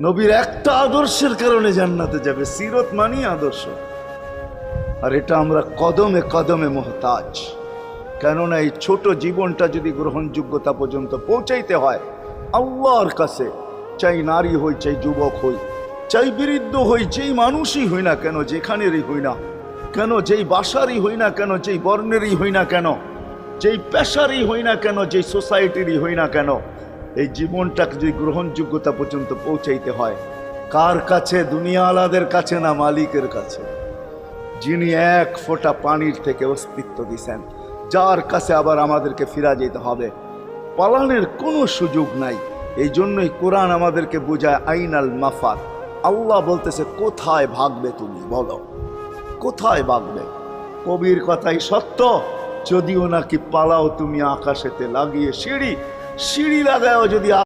নবীর একটা আদর্শের কারণে জান্নাতে যাবে। সিরত মানি আদর্শ। আর এটা আমরা কদমে কদমে মুহতাজ। কেননা এই ছোট জীবনটা যদি গ্রহণযোগ্যতা পর্যন্ত পৌঁছাইতে হয় আল্লাহর কাছে, চাই নারী হই, চাই যুবক হই, চাই বৃদ্ধ হই, যেই মানুষই হই না কেন, যেখানেরই হই না কেন, যেই বাসারই হই না কেন, যেই বর্ণেরই হই না কেন, যেই পেশারই হই না কেন, যেই সোসাইটিরই হই না কেন, এই জীবনটাকে যদি গ্রহণযোগ্যতা পর্যন্ত পৌঁছাইতে হয় কার কাছে? দুনিয়াওয়ালাদের কাছে না, মালিকের কাছে, যিনি এক ফোঁটা পানির থেকে অস্তিত্ব দিছেন, যার কাছে আবার আমাদেরকে ফিরা যেতে হবে। পালানের কোনো সুযোগ নাই। এই জন্যই কোরআন আমাদেরকে বোঝায় আইনাল মাফার। আল্লাহ বলতেছে কোথায় ভাগবে তুমি, বলো কোথায় ভাগবে? কবির কথাই সত্য, যদিও নাকি পালাও তুমি আকাশেতে লাগিয়ে সিঁড়ি, সিঁড়ি লাগাও যদি